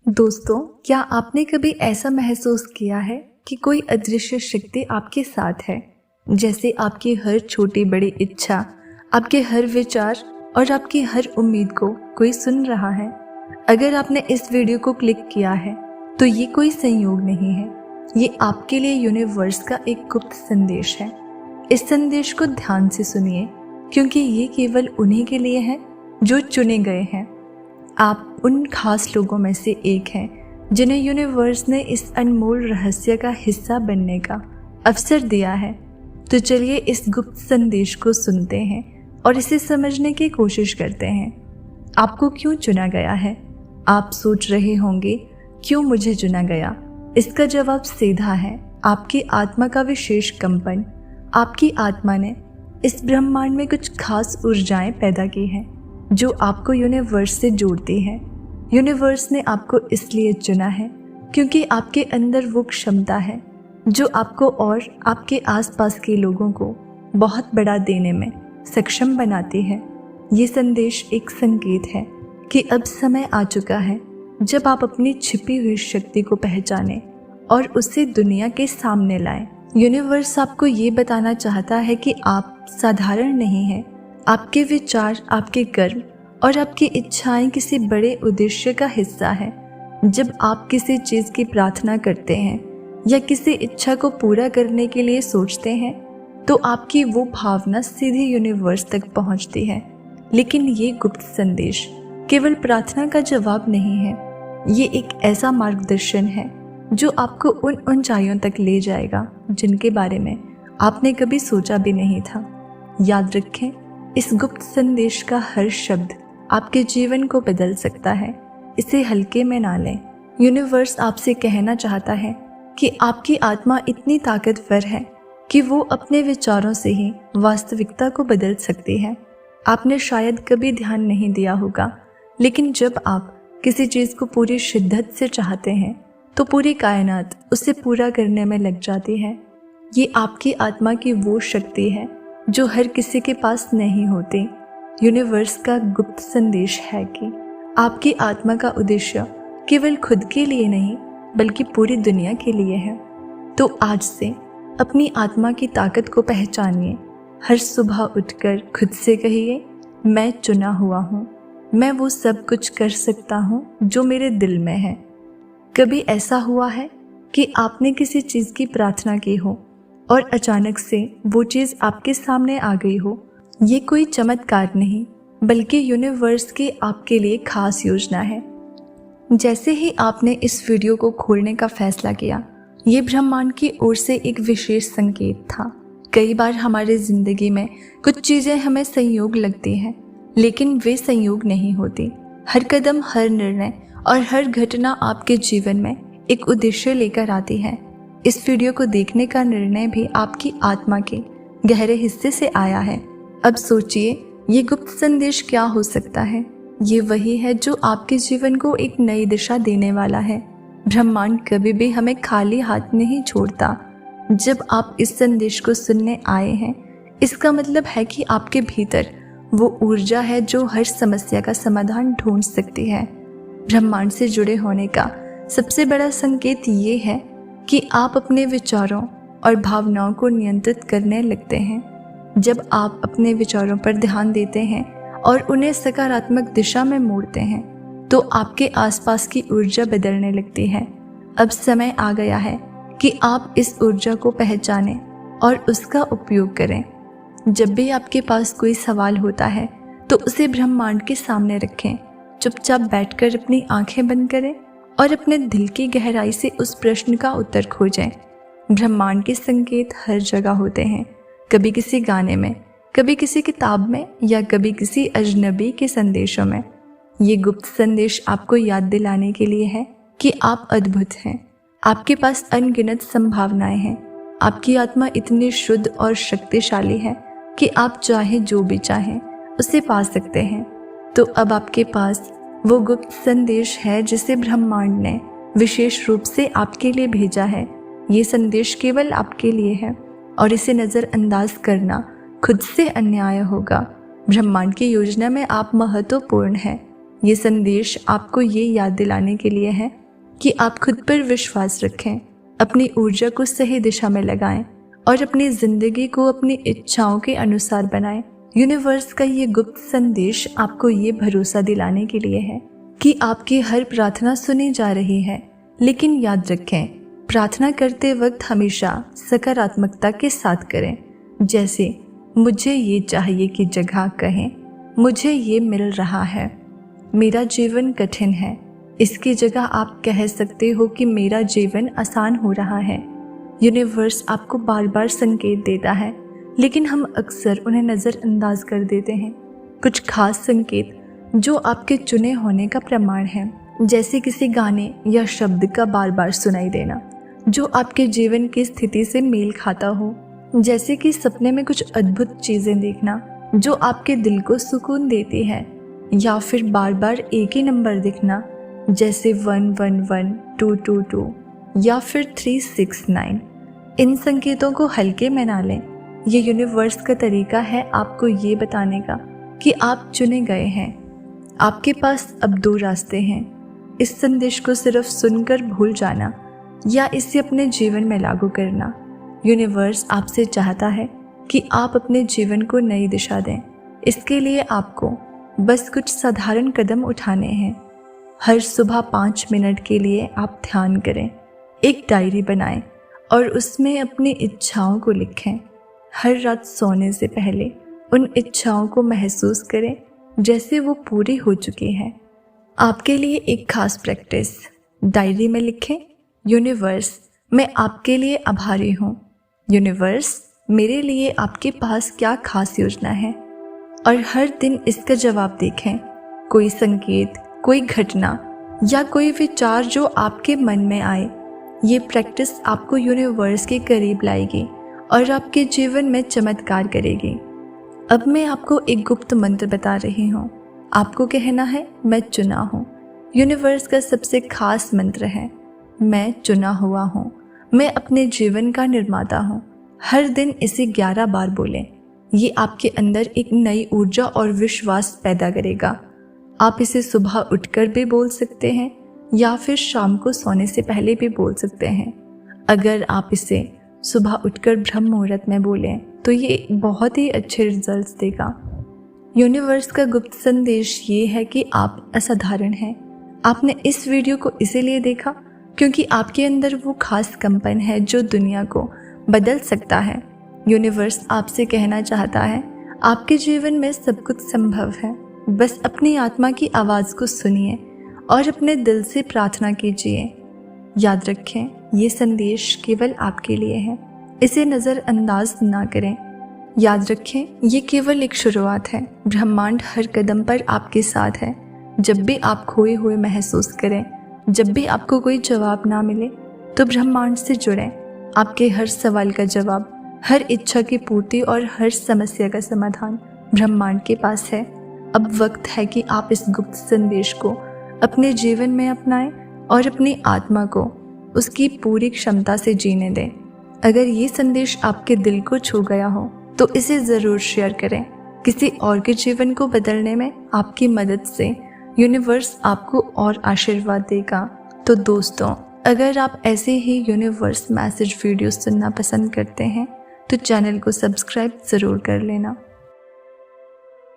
दोस्तों, क्या आपने कभी ऐसा महसूस किया है कि कोई अदृश्य शक्ति आपके साथ है? जैसे आपकी हर छोटी बड़ी इच्छा, आपके हर विचार और आपकी हर उम्मीद को कोई सुन रहा है। अगर आपने इस वीडियो को क्लिक किया है तो ये कोई संयोग नहीं है, ये आपके लिए यूनिवर्स का एक गुप्त संदेश है। इस संदेश को ध्यान से सुनिए, क्योंकि ये केवल उन्हीं के लिए है जो चुने गए हैं। आप उन खास लोगों में से एक हैं जिन्हें यूनिवर्स ने इस अनमोल रहस्य का हिस्सा बनने का अवसर दिया है। तो चलिए इस गुप्त संदेश को सुनते हैं और इसे समझने की कोशिश करते हैं। आपको क्यों चुना गया है? आप सोच रहे होंगे, क्यों मुझे चुना गया? इसका जवाब सीधा है, आपकी आत्मा का विशेष कंपन। आपकी आत्मा ने इस ब्रह्मांड में कुछ खास ऊर्जाएं पैदा की हैं जो आपको यूनिवर्स से जोड़ती है। यूनिवर्स ने आपको इसलिए चुना है क्योंकि आपके अंदर वो क्षमता है जो आपको और आपके आसपास के लोगों को बहुत बड़ा देने में सक्षम बनाती है। ये संदेश एक संकेत है कि अब समय आ चुका है जब आप अपनी छिपी हुई शक्ति को पहचानें और उसे दुनिया के सामने लाएं। यूनिवर्स आपको ये बताना चाहता है कि आप साधारण नहीं हैं। आपके विचार, आपके कर्म और आपकी इच्छाएं किसी बड़े उद्देश्य का हिस्सा है। जब आप किसी चीज़ की प्रार्थना करते हैं या किसी इच्छा को पूरा करने के लिए सोचते हैं तो आपकी वो भावना सीधे यूनिवर्स तक पहुंचती है। लेकिन ये गुप्त संदेश केवल प्रार्थना का जवाब नहीं है, ये एक ऐसा मार्गदर्शन है जो आपको उन ऊंचाइयों तक ले जाएगा जिनके बारे में आपने कभी सोचा भी नहीं था। याद रखें, इस गुप्त संदेश का हर शब्द आपके जीवन को बदल सकता है। इसे हल्के में ना लें। यूनिवर्स आपसे कहना चाहता है कि आपकी आत्मा इतनी ताकतवर है कि वो अपने विचारों से ही वास्तविकता को बदल सकती है। आपने शायद कभी ध्यान नहीं दिया होगा, लेकिन जब आप किसी चीज़ को पूरी शिद्दत से चाहते हैं तो पूरी कायनात उसे पूरा करने में लग जाती है। ये आपकी आत्मा की वो शक्ति है जो हर किसी के पास नहीं होती। यूनिवर्स का गुप्त संदेश है कि आपकी आत्मा का उद्देश्य केवल खुद के लिए नहीं बल्कि पूरी दुनिया के लिए है। तो आज से अपनी आत्मा की ताकत को पहचानिए। हर सुबह उठकर खुद से कहिए, मैं चुना हुआ हूँ, मैं वो सब कुछ कर सकता हूँ जो मेरे दिल में है। कभी ऐसा हुआ है कि आपने किसी चीज़ की प्रार्थना की हो और अचानक से वो चीज़ आपके सामने आ गई हो? ये कोई चमत्कार नहीं बल्कि यूनिवर्स की आपके लिए खास योजना है। जैसे ही आपने इस वीडियो को खोलने का फैसला किया, ये ब्रह्मांड की ओर से एक विशेष संकेत था। कई बार हमारी ज़िंदगी में कुछ चीज़ें हमें संयोग लगती हैं, लेकिन वे संयोग नहीं होती। हर कदम, हर निर्णय और हर घटना आपके जीवन में एक उद्देश्य लेकर आती है। इस वीडियो को देखने का निर्णय भी आपकी आत्मा के गहरे हिस्से से आया है। अब सोचिए, ये गुप्त संदेश क्या हो सकता है? ये वही है जो आपके जीवन को एक नई दिशा देने वाला है। ब्रह्मांड कभी भी हमें खाली हाथ नहीं छोड़ता। जब आप इस संदेश को सुनने आए हैं, इसका मतलब है कि आपके भीतर वो ऊर्जा है जो हर समस्या का समाधान ढूंढ सकती है। ब्रह्मांड से जुड़े होने का सबसे बड़ा संकेत ये है कि आप अपने विचारों और भावनाओं को नियंत्रित करने लगते हैं। जब आप अपने विचारों पर ध्यान देते हैं और उन्हें सकारात्मक दिशा में मोड़ते हैं तो आपके आसपास की ऊर्जा बदलने लगती है। अब समय आ गया है कि आप इस ऊर्जा को पहचानें और उसका उपयोग करें। जब भी आपके पास कोई सवाल होता है तो उसे ब्रह्मांड के सामने रखें। चुपचाप बैठकर अपनी आंखें बंद करें और अपने दिल की गहराई से उस प्रश्न का उत्तर खोजें। ब्रह्मांड के संकेत हर जगह होते हैं, कभी किसी गाने में, कभी किसी किताब में या कभी किसी अजनबी के संदेशों में। ये गुप्त संदेश आपको याद दिलाने के लिए है कि आप अद्भुत हैं। आपके पास अनगिनत संभावनाएं हैं। आपकी आत्मा इतनी शुद्ध और शक्तिशाली है कि आप चाहे जो भी चाहें उसे पा सकते हैं। तो अब आपके पास वो गुप्त संदेश है जिसे ब्रह्मांड ने विशेष रूप से आपके लिए भेजा है। ये संदेश केवल आपके लिए है और इसे नज़रअंदाज करना खुद से अन्याय होगा। ब्रह्मांड की योजना में आप महत्वपूर्ण हैं। ये संदेश आपको ये याद दिलाने के लिए है कि आप खुद पर विश्वास रखें, अपनी ऊर्जा को सही दिशा में लगाएं और अपनी जिंदगी को अपनी इच्छाओं के अनुसार बनाएं। यूनिवर्स का ये गुप्त संदेश आपको ये भरोसा दिलाने के लिए है कि आपकी हर प्रार्थना सुनी जा रही है। लेकिन याद रखें, प्रार्थना करते वक्त हमेशा सकारात्मकता के साथ करें। जैसे मुझे ये चाहिए की जगह कहें मुझे ये मिल रहा है, मेरा जीवन कठिन है। इसकी जगह आप कह सकते हो कि मेरा जीवन आसान हो रहा है। यूनिवर्स आपको बार बार संकेत देता है, लेकिन हम अक्सर उन्हें नज़रअंदाज कर देते हैं। कुछ खास संकेत जो आपके चुने होने का प्रमाण है, जैसे किसी गाने या शब्द का बार बार सुनाई देना जो आपके जीवन की स्थिति से मेल खाता हो, जैसे कि सपने में कुछ अद्भुत चीज़ें देखना जो आपके दिल को सुकून देती है, या फिर बार बार एक ही नंबर दिखना जैसे 111, 222 या फिर 369। इन संकेतों को हल्के में ना लें। ये यूनिवर्स का तरीका है आपको ये बताने का कि आप चुने गए हैं। आपके पास अब 2 रास्ते हैं, इस संदेश को सिर्फ सुनकर भूल जाना या इसे अपने जीवन में लागू करना। यूनिवर्स आपसे चाहता है कि आप अपने जीवन को नई दिशा दें। इसके लिए आपको बस कुछ साधारण कदम उठाने हैं। हर सुबह 5 मिनट के लिए आप ध्यान करें, एक डायरी बनाएं और उसमें अपनी इच्छाओं को लिखें। हर रात सोने से पहले उन इच्छाओं को महसूस करें जैसे वो पूरी हो चुकी हैं। आपके लिए एक खास प्रैक्टिस, डायरी में लिखें, यूनिवर्स मैं आपके लिए आभारी हूँ। यूनिवर्स मेरे लिए आपके पास क्या खास योजना है। और हर दिन इसका जवाब देखें। कोई संकेत, कोई घटना या कोई विचार जो आपके मन में आए, ये प्रैक्टिस आपको यूनिवर्स के करीब लाएगी और आपके जीवन में चमत्कार करेगी। अब मैं आपको एक गुप्त मंत्र बता रही हूँ। आपको कहना है मैं चुना हूँ। यूनिवर्स का सबसे खास मंत्र है मैं चुना हुआ हूँ, मैं अपने जीवन का निर्माता हूँ। हर दिन इसे 11 बार बोलें। ये आपके अंदर एक नई ऊर्जा और विश्वास पैदा करेगा। आप इसे सुबह उठकर भी बोल सकते हैं या फिर शाम को सोने से पहले भी बोल सकते हैं। अगर आप इसे सुबह उठकर ब्रह्म मुहूर्त में बोलें तो ये बहुत ही अच्छे रिजल्ट्स देगा। यूनिवर्स का गुप्त संदेश ये है कि आप असाधारण हैं। आपने इस वीडियो को इसीलिए देखा क्योंकि आपके अंदर वो खास कंपन है जो दुनिया को बदल सकता है। यूनिवर्स आपसे कहना चाहता है आपके जीवन में सब कुछ संभव है। बस अपनी आत्मा की आवाज़ को सुनिए और अपने दिल से प्रार्थना कीजिए। याद रखें, ये संदेश केवल आपके लिए है, इसे नज़रअंदाज ना करें। याद रखें, ये केवल एक शुरुआत है। ब्रह्मांड हर कदम पर आपके साथ है। जब भी आप खोए हुए महसूस करें, जब भी आपको कोई जवाब ना मिले, तो ब्रह्मांड से जुड़ें। आपके हर सवाल का जवाब, हर इच्छा की पूर्ति और हर समस्या का समाधान ब्रह्मांड के पास है। अब वक्त है कि आप इस गुप्त संदेश को अपने जीवन में अपनाएं और अपनी आत्मा को उसकी पूरी क्षमता से जीने दें। अगर ये संदेश आपके दिल को छू गया हो तो इसे ज़रूर शेयर करें। किसी और के जीवन को बदलने में आपकी मदद से यूनिवर्स आपको और आशीर्वाद देगा। तो दोस्तों, अगर आप ऐसे ही यूनिवर्स मैसेज वीडियो सुनना पसंद करते हैं तो चैनल को सब्सक्राइब ज़रूर कर लेना।